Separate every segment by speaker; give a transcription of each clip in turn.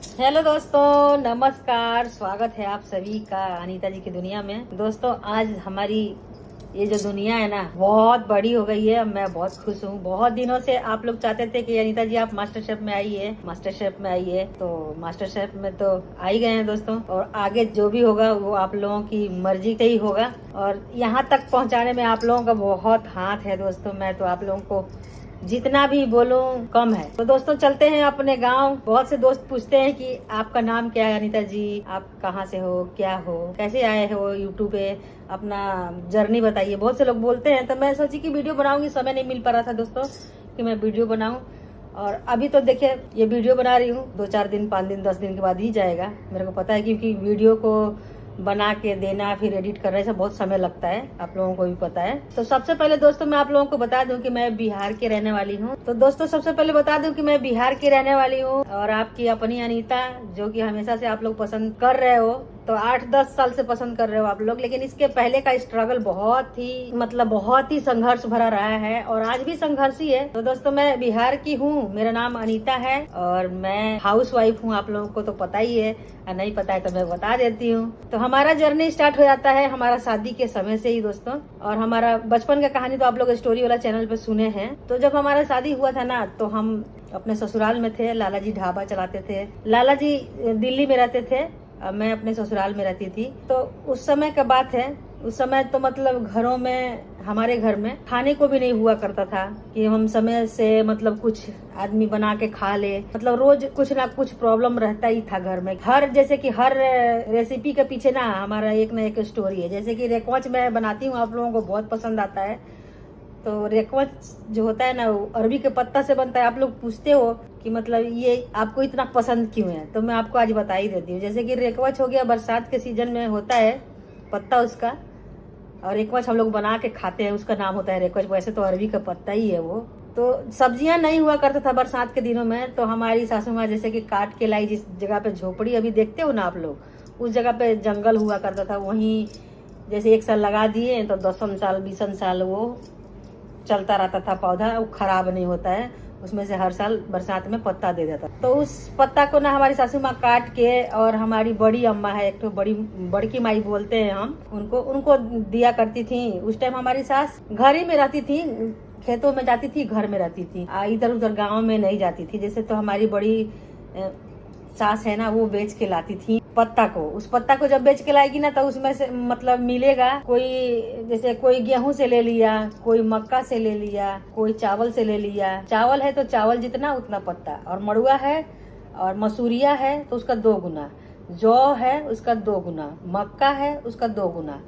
Speaker 1: Hello दोस्तों, नमस्कार। स्वागत है आप सभी का अनीता जी की दुनिया में। दोस्तों, आज हमारी ये जो दुनिया है ना, बहुत बड़ी हो गई है। मैं बहुत खुश हूँ। बहुत दिनों से आप लोग चाहते थे कि अनीता जी आप मास्टर शेफ में आइए, मास्टर शेफ में आइए। तो मास्टर शेफ में तो आ ही गए हैं दोस्तों, और आगे जो भी होगा वो आप लोगों की मर्जी से ही होगा। और यहाँ तक पहुँचाने में आप लोगों का बहुत हाथ है दोस्तों। मैं तो आप लोगों को जितना भी बोलूं कम है। तो दोस्तों, चलते हैं अपने गांव। बहुत से दोस्त पूछते हैं कि आपका नाम क्या है अनीता जी, आप कहाँ से हो, क्या हो, कैसे आए हो यूट्यूब पे, अपना जर्नी बताइए। बहुत से लोग बोलते हैं। तो मैं सोची कि वीडियो बनाऊंगी, समय नहीं मिल पा रहा था दोस्तों कि मैं वीडियो बनाऊं। और अभी तो देखिए, ये वीडियो बना रही हूँ, 2-4 दिन, 5 दिन, 10 दिन के बाद ही जाएगा। मेरे को पता है, क्योंकि वीडियो को बना के देना, फिर एडिट करने से बहुत समय लगता है, आप लोगों को भी पता है। तो सबसे पहले दोस्तों, मैं आप लोगों को बता दूं कि मैं बिहार की रहने वाली हूं। तो दोस्तों, सबसे पहले बता दूं कि मैं बिहार की रहने वाली हूं, और आपकी अपनी अनीता, जो कि हमेशा से आप लोग पसंद कर रहे हो। तो 8-10 साल से पसंद कर रहे हो आप लोग, लेकिन इसके पहले का स्ट्रगल बहुत ही संघर्ष भरा रहा है, और आज भी संघर्ष ही है। तो दोस्तों, मैं बिहार की हूँ, मेरा नाम अनीता है, और मैं हाउस वाइफ हूँ। आप लोगों को तो पता ही है, नहीं पता है तो मैं बता देती हूँ। तो हमारा जर्नी स्टार्ट हो जाता है हमारा शादी के समय से ही दोस्तों। और हमारा बचपन का कहानी तो आप लोग स्टोरी वाला चैनल पे सुने हैं। तो जब हमारा शादी हुआ था ना, तो हम अपने ससुराल में थे। लाला जी ढाबा चलाते थे। लाला जी दिल्ली में रहते थे, मैं अपने ससुराल में रहती थी। तो उस समय का बात है। उस समय तो मतलब घरों में, हमारे घर में खाने को भी नहीं हुआ करता था कि हम समय से मतलब कुछ आदमी बना के खा ले। मतलब रोज कुछ ना कुछ प्रॉब्लम रहता ही था घर में। जैसे कि हर रेसिपी के पीछे ना हमारा एक ना एक स्टोरी है। जैसे कि रेकवच मैं बनाती हूँ, आप लोगों को बहुत पसंद आता है। तो रेकवच जो होता है ना, वो अरबी के पत्ता से बनता है। आप लोग पूछते हो कि मतलब ये आपको इतना पसंद क्यों है, तो मैं आपको आज बता ही देती हूँ। जैसे कि रेकवच हो गया, बरसात के सीजन में होता है पत्ता उसका, और रेकवच हम लोग बना के खाते हैं, उसका नाम होता है रेकवच। वैसे तो अरबी का पत्ता ही है वो। तो सब्जियां नहीं हुआ करता था बरसात के दिनों में, तो हमारी सासू माँ जैसे कि काट के लाई। जिस जगह पे झोपड़ी अभी देखते हो ना आप लोग, उस जगह पे जंगल हुआ करता था। वहीं जैसे 1 साल लगा दिए तो 10 साल 20 साल वो चलता रहता था पौधा, वो खराब नहीं होता है। उसमें से हर साल बरसात में पत्ता दे देता। तो उस पत्ता को ना हमारी सासू माँ काट के, और हमारी बड़ी अम्मा है एक तो, बड़की माई बोलते हैं हम उनको, उनको दिया करती थी। उस टाइम हमारी सास घर ही में रहती थी, खेतों में जाती थी, घर में रहती थी, इधर उधर गाँव में नहीं जाती थी। जैसे तो हमारी बड़ी सास है ना, वो बेच के लाती थी पत्ता को। उस पत्ता को जब बेच के लाएगी ना, तो उसमें से मतलब मिलेगा कोई, जैसे कोई गेहूं से ले लिया, कोई मक्का से ले लिया, कोई चावल से ले लिया। चावल है तो चावल जितना उतना पत्ता, और मड़ुआ है और मसूरिया है तो उसका 2 गुना, जौ है उसका 2 गुना, मक्का है उसका 2 गुना।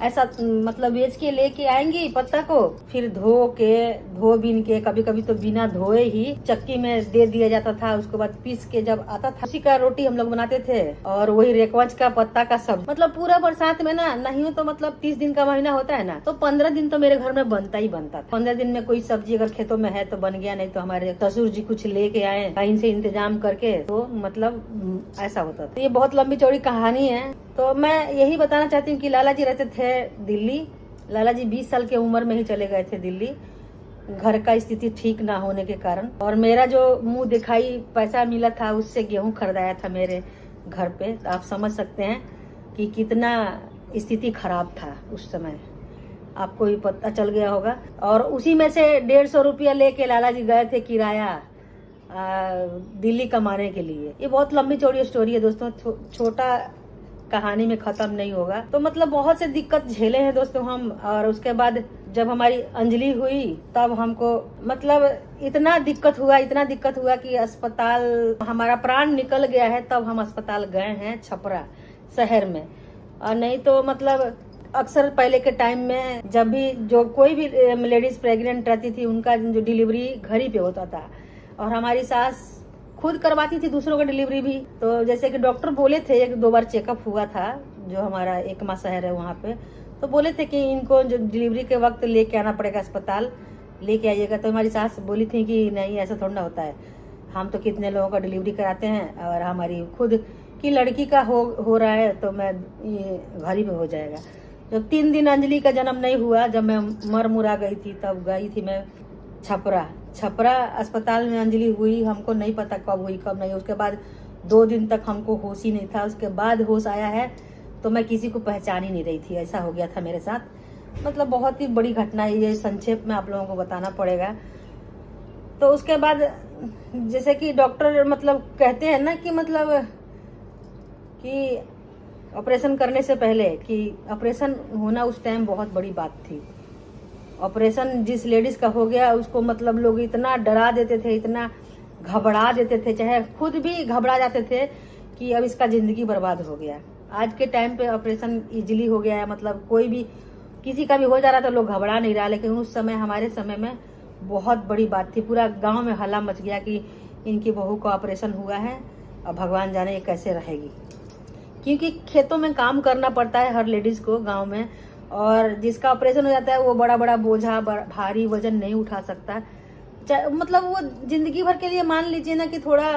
Speaker 1: ऐसा मतलब बेच के लेके आएंगी पत्ता को, फिर धो बीन के, कभी कभी तो बिना धोए ही चक्की में दे दिया जाता था। उसके बाद पीस के जब आता था, उसी का रोटी हम लोग बनाते थे, और वही रेकवच का पत्ता का सब्जी। मतलब पूरा बरसात में ना, नहीं हो तो मतलब 30 दिन का महीना होता है ना, तो 15 दिन तो मेरे घर में बनता ही बनता था। 15 दिन में कोई सब्जी अगर खेतों में है तो बन गया, नहीं तो हमारे ससुर जी कुछ लेके आए कहीं से इंतजाम करके, तो मतलब ऐसा होता था। ये बहुत लंबी चौड़ी कहानी है। तो मैं यही बताना चाहती हूँ कि लाला जी रहते थे दिल्ली। लाला जी 20 साल की उम्र में ही चले गए थे दिल्ली, घर का स्थिति ठीक ना होने के कारण। और मेरा जो मुंह दिखाई पैसा मिला था, उससे गेहूं खरीदाया था मेरे घर पे। तो आप समझ सकते हैं कि कितना स्थिति खराब था उस समय, आपको भी पता चल गया होगा। और उसी में से 150 रुपया लेके लाला जी गए थे किराया दिल्ली कमाने के लिए। ये बहुत लंबी चौड़ी स्टोरी है दोस्तों, छोटा कहानी में खत्म नहीं होगा। तो मतलब बहुत से दिक्कत झेले हैं दोस्तों हम। और उसके बाद जब हमारी अंजलि हुई, तब हमको मतलब इतना दिक्कत हुआ कि अस्पताल, हमारा प्राण निकल गया है। तब हम अस्पताल गए हैं छपरा शहर में। और नहीं तो मतलब अक्सर पहले के टाइम में जब भी जो कोई भी लेडीज प्रेग्नेंट रहती थी, उनका जो डिलीवरी घर ही पे होता था। और हमारी सास खुद करवाती थी दूसरों का डिलीवरी भी। तो जैसे कि डॉक्टर बोले थे, 1-2 बार चेकअप हुआ था, जो हमारा एकमा शहर है वहाँ पे, तो बोले थे कि इनको जो डिलीवरी के वक्त लेके आना पड़ेगा अस्पताल, लेके आइएगा। तो हमारी सास बोली थी कि नहीं, ऐसा थोड़ा ना होता है, हम तो कितने लोगों का डिलीवरी कराते हैं, और हमारी खुद की लड़की का हो रहा है, तो मैं ये घर ही पे हो जाएगा। जब 3 दिन अंजलि का जन्म नहीं हुआ, जब मैं मर मुरा गई थी, तब गई थी मैं छपरा अस्पताल में अंजलि हुई। हमको नहीं पता कब हुई कब नहीं। उसके बाद 2 दिन तक हमको होश ही नहीं था। उसके बाद होश आया है तो मैं किसी को पहचान ही नहीं रही थी, ऐसा हो गया था मेरे साथ। मतलब बहुत ही बड़ी घटना है ये, संक्षेप में आप लोगों को बताना पड़ेगा। तो उसके बाद जैसे कि डॉक्टर मतलब कहते हैं ना कि मतलब कि ऑपरेशन करने से पहले, कि ऑपरेशन होना उस टाइम बहुत बड़ी बात थी। ऑपरेशन जिस लेडीज का हो गया उसको मतलब लोग इतना डरा देते थे, इतना घबरा देते थे, चाहे खुद भी घबरा जाते थे कि अब इसका जिंदगी बर्बाद हो गया। आज के टाइम पे ऑपरेशन इजीली हो गया है, मतलब कोई भी किसी का भी हो जा रहा था लोग घबरा नहीं रहा, लेकिन उस समय हमारे समय में बहुत बड़ी बात थी। पूरा गांव में हल्ला मच गया कि इनकी बहू का ऑपरेशन हुआ है, अब भगवान जाने ये कैसे रहेगी। क्योंकि खेतों में काम करना पड़ता है हर लेडीज को गांव में, और जिसका ऑपरेशन हो जाता है वो बड़ा बड़ा बोझा भारी वजन नहीं उठा सकता। मतलब वो जिंदगी भर के लिए मान लीजिए ना कि थोड़ा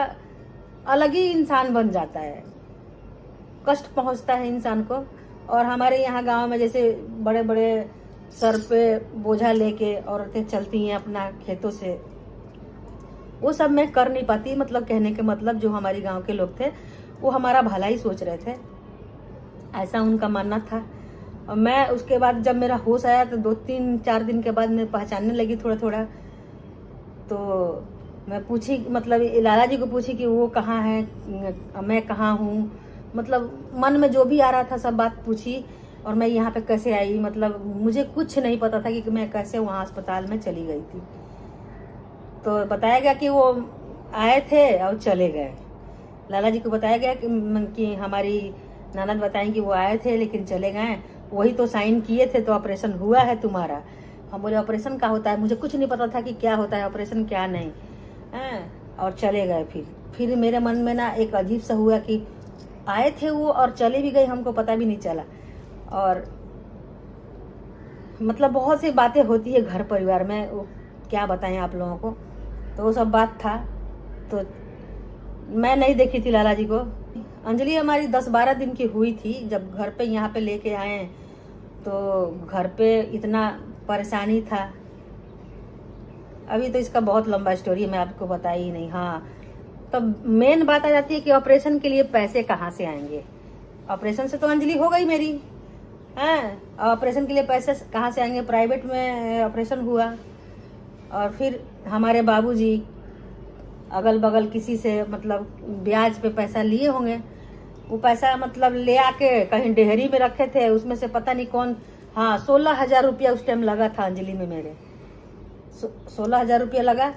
Speaker 1: अलग ही इंसान बन जाता है, कष्ट पहुंचता है इंसान को। और हमारे यहाँ गांव में जैसे बड़े बड़े सर पे बोझा लेके औरतें चलती हैं अपना खेतों से, वो सब मैं कर नहीं पाती। मतलब कहने के मतलब जो हमारे गांव के लोग थे वो हमारा भला ही सोच रहे थे, ऐसा उनका मानना था। और मैं उसके बाद जब मेरा होश आया तो 2-3-4 दिन के बाद मैं पहचानने लगी थोड़ा थोड़ा। तो मैं पूछी, मतलब लाला जी को पूछी कि वो कहाँ है, मैं कहाँ हूँ, मतलब मन में जो भी आ रहा था सब बात पूछी। और मैं यहाँ पे कैसे आई, मतलब मुझे कुछ नहीं पता था कि मैं कैसे वहाँ अस्पताल में चली गई थी। तो बताया गया कि वो आए थे और चले गए। लाला जी को बताया गया कि हमारी ननद बताएं कि वो आए थे लेकिन चले गए, वही तो साइन किए थे तो ऑपरेशन हुआ है तुम्हारा। हम बोले ऑपरेशन क्या होता है, मुझे कुछ नहीं पता था कि क्या होता है ऑपरेशन क्या नहीं है। और चले गए। फिर मेरे मन में ना एक अजीब सा हुआ कि आए थे वो और चले भी गए, हमको पता भी नहीं चला। और मतलब बहुत सी बातें होती है घर परिवार में, वो क्या बताएं आप लोगों को। तो वो सब बात था। तो मैं नहीं देखी थी लाला जी को। अंजलि हमारी 10-12 दिन की हुई थी जब घर पे यहाँ पे लेके आए। तो घर पे इतना परेशानी था, अभी तो इसका बहुत लंबा स्टोरी है, मैं आपको बताई ही नहीं। हाँ, तब मेन बात आ जाती है कि ऑपरेशन के लिए पैसे कहाँ से आएंगे। ऑपरेशन से तो अंजलि हो गई मेरी, हैं, ऑपरेशन के लिए पैसे कहाँ से आएंगे। प्राइवेट में ऑपरेशन हुआ और फिर हमारे बाबूजी अगल बगल किसी से मतलब ब्याज पे पैसा लिए होंगे। वो पैसा मतलब ले आके कहीं डेहरी में रखे थे, उसमें से पता नहीं कौन, हाँ 16,000 रुपया उस टाइम लगा था अंजलि में मेरे। 16,000 रुपया लगा।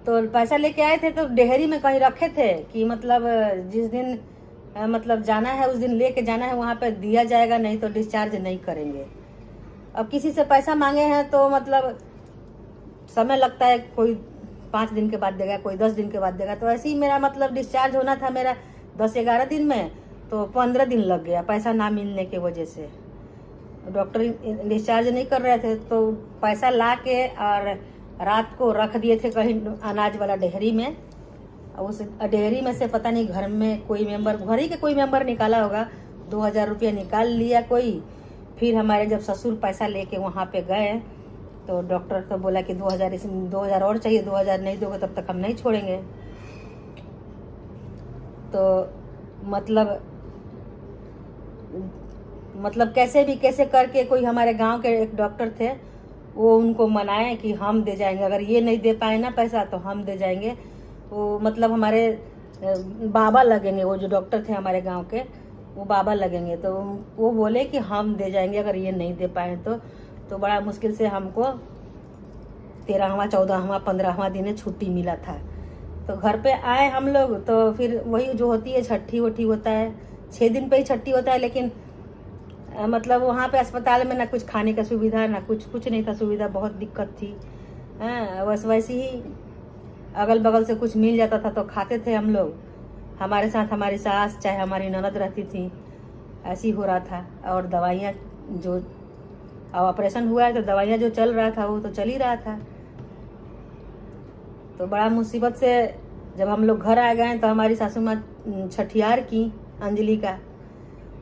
Speaker 1: तो पैसा लेके आए थे तो डेहरी में कहीं रखे थे कि मतलब जिस दिन मतलब जाना है उस दिन लेके जाना है, वहाँ पे दिया जाएगा, नहीं तो डिस्चार्ज नहीं करेंगे। अब किसी से पैसा मांगे हैं तो मतलब समय लगता है, कोई 5 दिन के बाद देगा, कोई 10 दिन के बाद देगा। तो ऐसे ही मेरा मतलब डिस्चार्ज होना था मेरा 10-11 दिन में, तो 15 दिन लग गया पैसा ना मिलने की वजह से। डॉक्टर डिस्चार्ज नहीं कर रहे थे तो पैसा ला के और रात को रख दिए थे कहीं अनाज वाला डेहरी में। उस डेहरी में से पता नहीं घर में कोई मेंबर, घर ही के कोई मेंबर निकाला होगा, 2,000 रुपया निकाल लिया कोई। फिर हमारे जब ससुर पैसा लेके वहाँ पे गए तो डॉक्टर तो बोला कि 2,000 और चाहिए, 2,000 नहीं दोगे तब तक हम नहीं छोड़ेंगे। तो मतलब कैसे भी कैसे करके कोई हमारे गांव के एक डॉक्टर थे, वो उनको मनाए कि हम दे जाएंगे, अगर ये नहीं दे पाए ना पैसा तो हम दे जाएंगे। वो मतलब हमारे बाबा लगेंगे, वो जो डॉक्टर थे हमारे गांव के वो बाबा लगेंगे। तो वो बोले कि हम दे जाएंगे अगर ये नहीं दे पाए तो बड़ा मुश्किल से हमको 13वां 14वां 15वां दिन छुट्टी मिला था। तो घर पे आए हम लोग, तो फिर वही जो होती है छठी वठी होता है, 6 दिन पे ही छठी होता है। लेकिन मतलब वहाँ पे अस्पताल में ना कुछ खाने का सुविधा, ना कुछ नहीं था सुविधा, बहुत दिक्कत थी। बस वैसे ही अगल बगल से कुछ मिल जाता था तो खाते थे हम लोग। हमारे साथ हमारी सास चाहे हमारी ननद रहती थी, ऐसी हो रहा था। और दवाइयाँ जो, अब ऑपरेशन हुआ है तो दवाइयाँ जो चल रहा था वो तो चल ही रहा था। तो बड़ा मुसीबत से जब हम लोग घर आ गए तो हमारी सासू माँ छठियार की, अंजलि का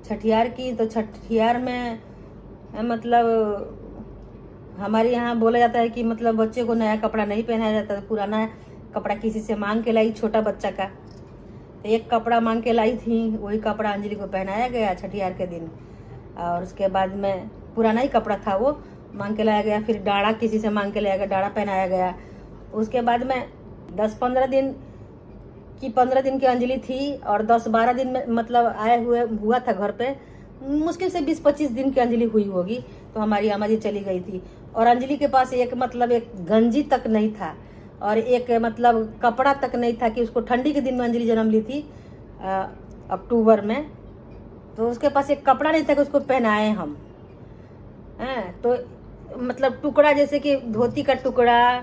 Speaker 1: छठियार की। तो छठियार में मतलब हमारे यहाँ बोला जाता है कि मतलब बच्चे को नया कपड़ा नहीं पहनाया जाता, तो पुराना कपड़ा किसी से मांग के लाई, छोटा बच्चा का तो एक कपड़ा मांग के लाई थी, वही कपड़ा अंजलि को पहनाया गया छठियार के दिन। और उसके बाद में पुराना ही कपड़ा था वो मांग के लाया गया, फिर डाढ़ा किसी से मांग के लाया गया, डाढ़ा पहनाया गया। उसके बाद में 10-15 दिन की 15 दिन की अंजलि थी और 10-12 दिन में मतलब आए हुए हुआ था घर पे, मुश्किल से 20-25 दिन की अंजलि हुई होगी। तो हमारी अम्मा जी चली गई थी और अंजलि के पास एक मतलब एक गंजी तक नहीं था और एक मतलब कपड़ा तक नहीं था कि उसको ठंडी के दिन में अंजलि जन्म ली थी अक्टूबर में, तो उसके पास एक कपड़ा नहीं था कि उसको पहनाए हम हैं। तो मतलब टुकड़ा जैसे कि धोती का टुकड़ा,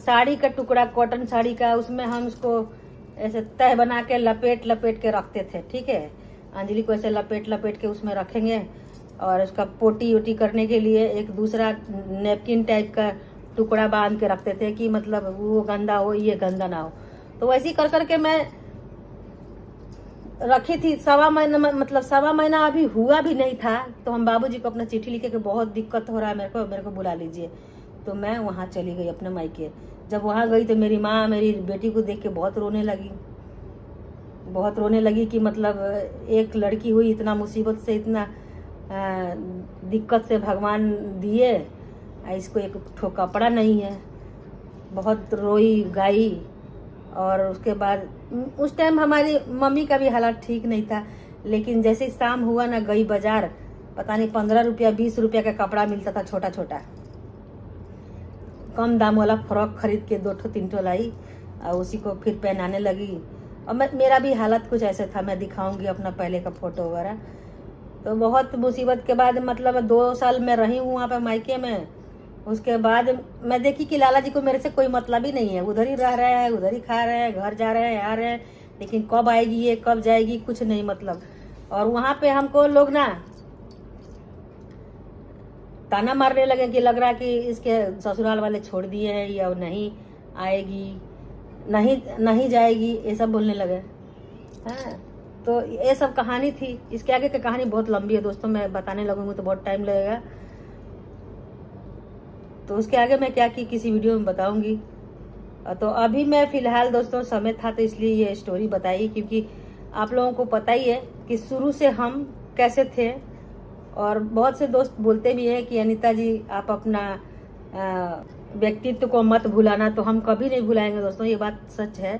Speaker 1: साड़ी का टुकड़ा, कॉटन साड़ी का, उसमें हम उसको ऐसे तह बना के लपेट लपेट के रखते थे। ठीक है, अंजलि को ऐसे लपेट लपेट के उसमें रखेंगे और उसका पोटी वोटी करने के लिए एक दूसरा नैपकिन टाइप का टुकड़ा बांध के रखते थे कि मतलब वो गंदा हो ये गंदा ना हो। तो वैसे ही कर करके मैं रखी थी। 1.25 महीना मतलब 1.25 महीना अभी हुआ भी नहीं था तो हम बाबूजी को अपना चिट्ठी लिखे कि बहुत दिक्कत हो रहा है मेरे को बुला लीजिए। तो मैं वहाँ चली गई अपने मायके। जब वहाँ गई तो मेरी माँ मेरी बेटी को देख के बहुत रोने लगी कि मतलब एक लड़की हुई, इतना मुसीबत से, इतना दिक्कत से भगवान दिए, इसको एक ठो कपड़ा नहीं है। बहुत रोई गाई। और उसके बाद उस टाइम हमारी मम्मी का भी हालात ठीक नहीं था, लेकिन जैसे शाम हुआ ना, गई बाजार, पता नहीं 15 रुपया 20 रुपया का कपड़ा मिलता था छोटा छोटा, कम दाम वाला फ्रॉक खरीद के 2-3 ठो लाई और उसी को फिर पहनाने लगी। और मेरा भी हालत कुछ ऐसे था, मैं दिखाऊंगी अपना पहले का फोटो वगैरह। तो बहुत मुसीबत के बाद मतलब 2 साल में रही हूँ वहाँ पे मायके में। उसके बाद मैं देखी कि लाला जी को मेरे से कोई मतलब ही नहीं है, उधर ही रह रहे हैं, उधर ही खा रहे हैं, घर जा रहे हैं, आ रहे हैं, लेकिन कब आएगी ये कब जाएगी कुछ नहीं मतलब। और वहाँ पे हमको लोग ना ताना मारने लगे कि लग रहा कि इसके ससुराल वाले छोड़ दिए हैं या नहीं आएगी, नहीं जाएगी, ये सब बोलने लगे हैं। तो ये सब कहानी थी। इसके आगे की कहानी बहुत लंबी है दोस्तों, मैं बताने लगूंगी तो बहुत टाइम लगेगा। तो उसके आगे मैं क्या की किसी वीडियो में बताऊंगी। तो अभी मैं फिलहाल दोस्तों समय था तो इसलिए ये स्टोरी बताई, क्योंकि आप लोगों को पता ही है कि शुरू से हम कैसे थे। और बहुत से दोस्त बोलते भी हैं कि अनीता जी आप अपना व्यक्तित्व को मत भुलाना, तो हम कभी नहीं भुलाएंगे दोस्तों, ये बात सच है।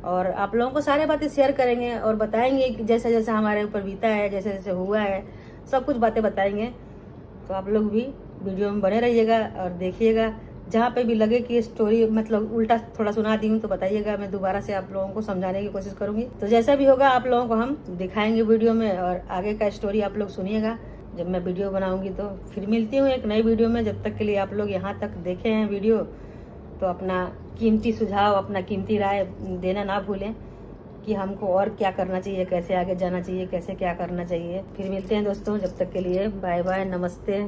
Speaker 1: और आप लोगों को सारे बातें शेयर करेंगे और बताएंगे कि जैसे जैसे हमारे ऊपर बीता है, जैसे जैसे हुआ है, सब कुछ बातें बताएंगे। तो आप लोग भी वीडियो में बने रहिएगा और देखिएगा। जहाँ पे भी लगे कि स्टोरी मतलब उल्टा थोड़ा सुना दी हूँ तो बताइएगा, मैं दोबारा से आप लोगों को समझाने की कोशिश करूंगी। तो जैसा भी होगा आप लोगों को हम दिखाएंगे वीडियो में, और आगे का स्टोरी आप लोग सुनिएगा जब मैं वीडियो बनाऊंगी। तो फिर मिलती हूँ एक नई वीडियो में। जब तक के लिए आप लोग यहाँ तक देखे हैं वीडियो, तो अपना कीमती सुझाव, अपना कीमती राय देना ना भूलें कि हमको और क्या करना चाहिए, कैसे आगे जाना चाहिए, कैसे क्या करना चाहिए। फिर मिलते हैं दोस्तों, जब तक के लिए बाय बाय, नमस्ते।